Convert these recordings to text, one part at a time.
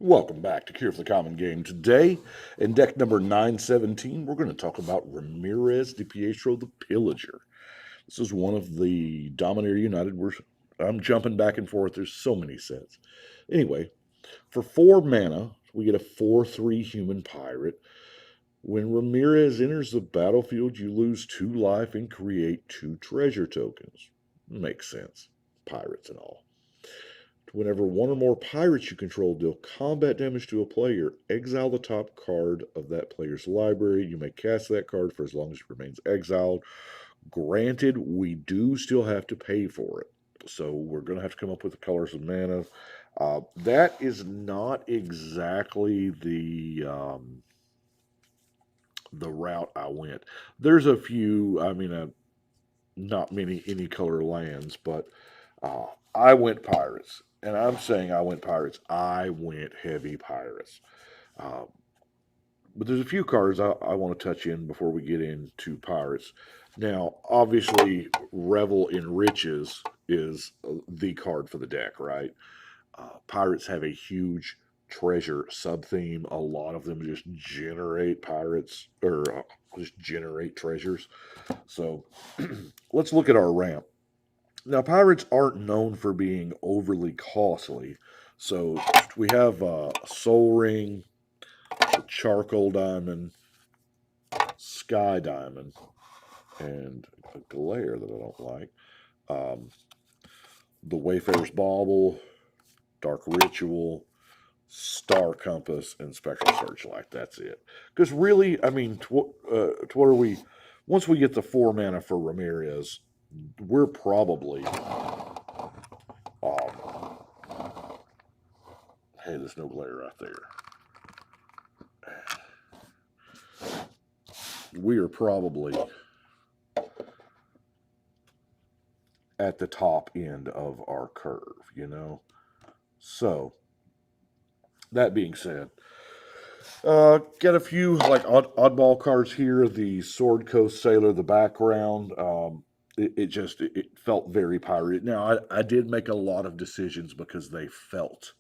Welcome back to Cure for the Common Game. Today, in deck number 917, we're going to talk about Ramirez, DePietro, the Pillager. This is one of the Dominator United. I'm jumping back and forth. There's so many sets. Anyway, for 4 mana, we get a 4/3 human pirate. When Ramirez enters the battlefield, you lose 2 life and create 2 treasure tokens. Makes sense. Pirates and all. Whenever one or more pirates you control deal combat damage to a player, exile the top card of that player's library. You may cast that card for as long as it remains exiled. Granted, we do still have to pay for it. So we're going to have to come up with the colors of mana. That is not exactly the route I went. There's a few, not many any color lands, but I went pirates. And I'm saying I went pirates. I went heavy pirates. But there's a few cards I want to touch in before we get into pirates. Now, obviously, Revel in Riches is the card for the deck, right? Pirates have a huge treasure sub-theme. A lot of them just generate pirates, or just generate treasures. So, let's look at our ramp. Now, pirates aren't known for being overly costly. So we have a Soul Ring, a Charcoal Diamond, Sky Diamond, and a Glare that I don't like. The Wayfarer's Bauble, Dark Ritual, Star Compass, and Spectral Searchlight. That's it. Because really, what are we... Once we get the 4 mana for Ramirez, we're probably... hey, there's no glare right there. We are probably at the top end of our curve, you know? So, that being said, got a few like oddball cards here. The Sword Coast Sailor, the background, it felt very piratey. Now, I did make a lot of decisions because they felt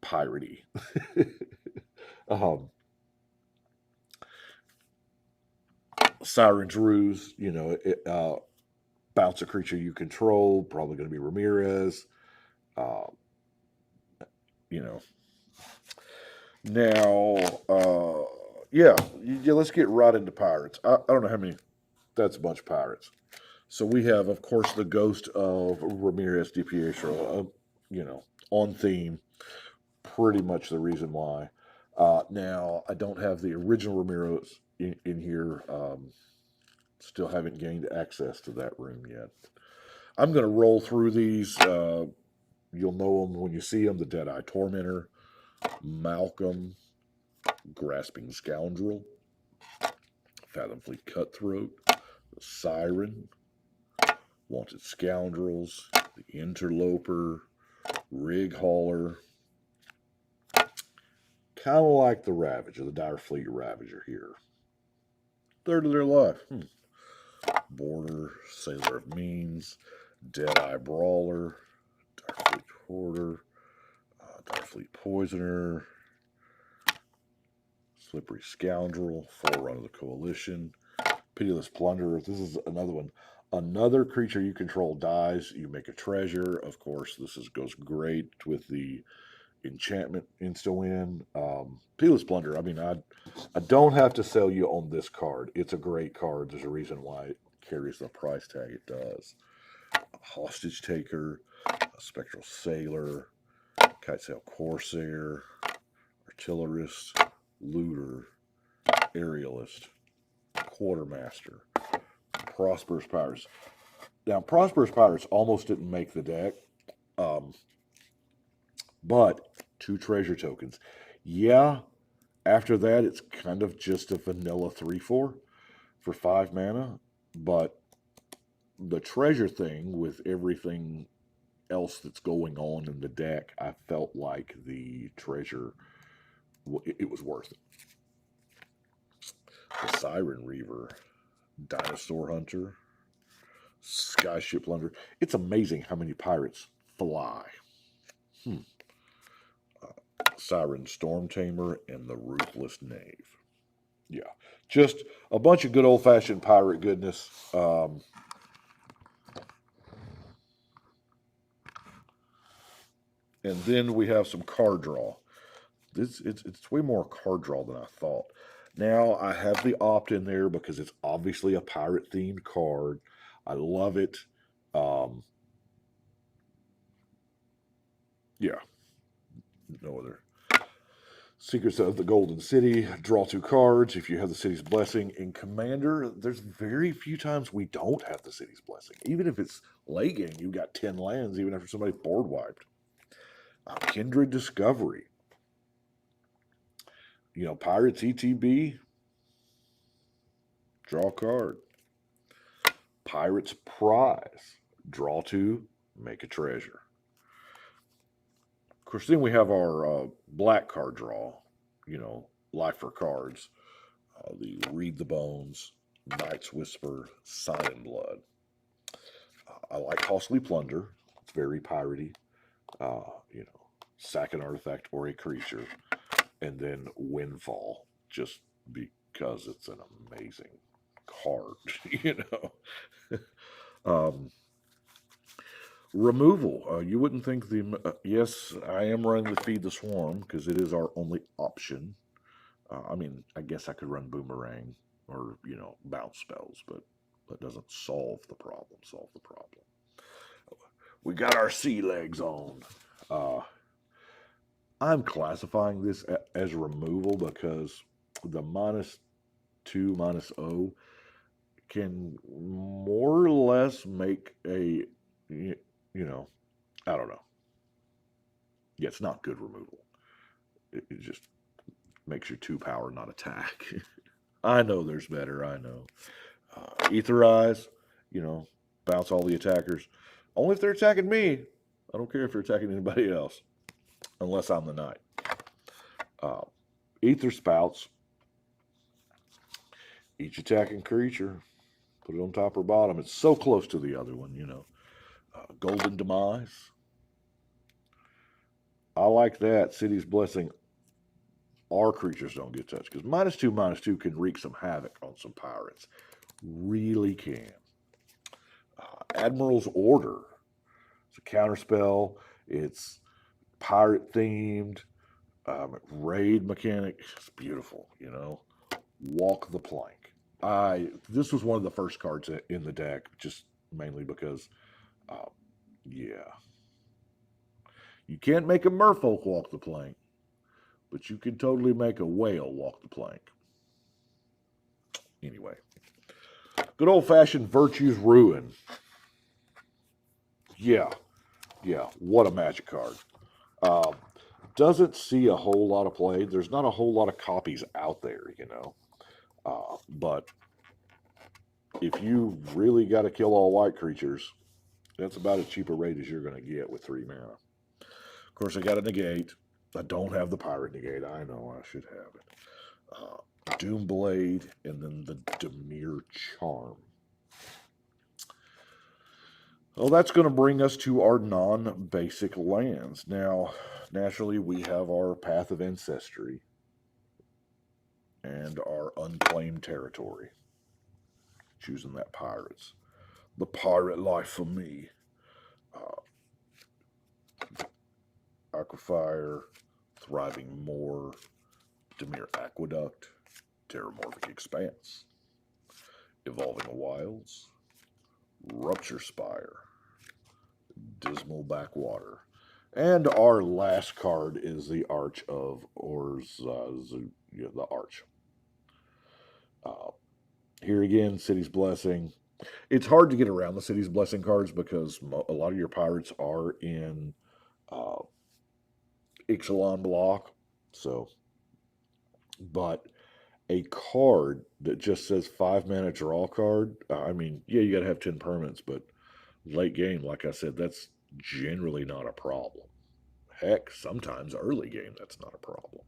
piratey. Siren's Ruse, bounce a creature you control, probably going to be Ramirez. Now, let's get right into pirates. I don't know how many. That's a bunch of pirates. So we have, of course, the Ghost of Ramirez DePietro, on theme. Pretty much the reason why. Now, I don't have the original Ramirez in here. Still haven't gained access to that room yet. I'm going to roll through these. You'll know them when you see them. The Deadeye Tormentor, Malcolm, Grasping Scoundrel, Fathom Fleet Cutthroat, the Siren, Wanted Scoundrels, the Interloper, Rig Hauler. Kind of like the Ravager, the Dire Fleet Ravager here. Third of their life. Border, Sailor of Means, Deadeye Brawler, Dire Fleet Hoarder, Dire Fleet Poisoner, Slippery Scoundrel, Forerunner of the Coalition, Pitiless Plunderer. This is another one. Another creature you control dies, you make a treasure. Of course, goes great with the enchantment insta-win. Pitiless Plunderer, I don't have to sell you on this card. It's a great card. There's a reason why it carries the price tag it does. Hostage Taker, Spectral Sailor, Kitesail Corsair, Artillerist, Looter, Aerialist, Quartermaster, Prosperous Pirates. Now, Prosperous Pirates almost didn't make the deck, but 2 treasure tokens. Yeah, after that, it's kind of just a vanilla 3/4 for 5 mana, but the treasure thing with everything else that's going on in the deck, I felt like the treasure, it was worth it. The Siren Reaver, Dinosaur Hunter, Skyship Plunder. It's amazing how many pirates fly. Siren Storm Tamer, and the Ruthless Knave. Yeah, just a bunch of good old-fashioned pirate goodness. And then we have some card draw. It's way more card draw than I thought. Now I have the opt in there because it's obviously a pirate themed card. I love it. Yeah, no other. Secrets of the Golden City, draw 2 cards if you have the city's blessing. In Commander, there's very few times we don't have the city's blessing. Even if it's late game, you've got 10 lands, even after somebody's board wiped. Kindred Discovery. You know, Pirates ETB, draw a card. Pirates Prize, draw 2, make a treasure. Of course, then we have our black card draw, you know, life for cards. The Read the Bones, Knight's Whisper, Sign in Blood. I like Costly Plunder. It's very piratey. You know, sack an artifact or a creature. And then Windfall, just because it's an amazing card, you know. Removal. You wouldn't think yes, I am running the Feed the Swarm because it is our only option. I mean, I guess I could run Boomerang or, you know, bounce spells, but that doesn't solve the problem. We got our sea legs on. I'm classifying this as removal because the -2, -0 can more or less make a, you know, I don't know. Yeah, it's not good removal. It just makes your 2 power not attack. I know there's better, I know. Etherize, you know, bounce all the attackers. Only if they're attacking me. I don't care if they're attacking anybody else. Unless I'm the knight. Ether Spouts. Each attacking creature. Put it on top or bottom. It's so close to the other one, you know. Golden Demise. I like that. City's Blessing. Our creatures don't get touched. Because -2, -2 can wreak some havoc on some pirates. Really can. Admiral's Order. It's a counterspell. It's pirate themed. Raid mechanic. It's beautiful, you know. Walk the Plank. This was one of the first cards in the deck, just mainly because, yeah. You can't make a merfolk walk the plank, but you can totally make a whale walk the plank. Anyway. Good old-fashioned Virtue's Ruin. Yeah. What a magic card. Doesn't see a whole lot of play. There's not a whole lot of copies out there, you know. But if you really got to kill all white creatures, that's about as cheap a rate as you're going to get with 3 mana. Of course, I got a negate. I don't have the pirate negate. I know I should have it. Doomblade, and then the Dimir Charm. Well, that's going to bring us to our non-basic lands. Now, naturally, we have our Path of Ancestry and our Unclaimed Territory. Choosing that Pirates. The pirate life for me. Aquafire, Thriving Moor, Dimir Aqueduct, Terramorphic Expanse, Evolving Wilds, Rupture Spire, Dismal Backwater. And our last card is the Arch of the Arch. Here again, City's Blessing. It's hard to get around the City's Blessing cards because a lot of your pirates are in Ixalan block. So, but a card that just says 5 mana draw card, I mean, yeah, you got to have 10 permanents, but late game, like I said, that's generally not a problem. Heck, sometimes early game, that's not a problem.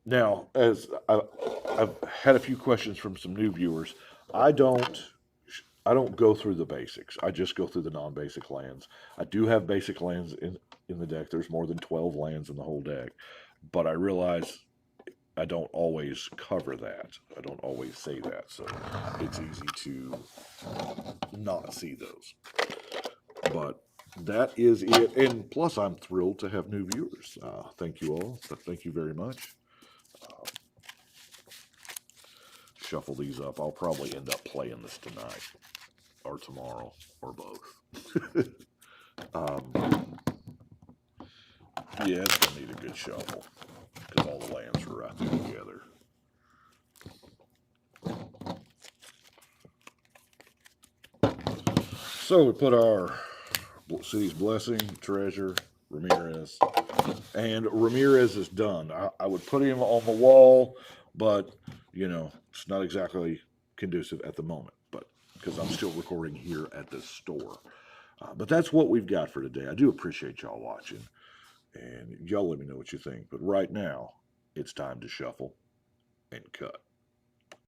Now, as I've had a few questions from some new viewers, I don't go through the basics. I just go through the non-basic lands. I do have basic lands in the deck. There's more than 12 lands in the whole deck. But I realize I don't always cover that. I don't always say that. So it's easy to not see those. But that is it. And plus, I'm thrilled to have new viewers. Thank you all. Thank you very much. Shuffle these up. I'll probably end up playing this tonight or tomorrow or both. Yeah, it's going to need a good shuffle because all the lands are right there together. So we put our City's Blessing, Treasure, Ramirez, and Ramirez is done. I would put him on the wall, but, you know, it's not exactly conducive at the moment, but because I'm still recording here at the store. But that's what we've got for today. I do appreciate y'all watching, and y'all let me know what you think. But right now, it's time to shuffle and cut.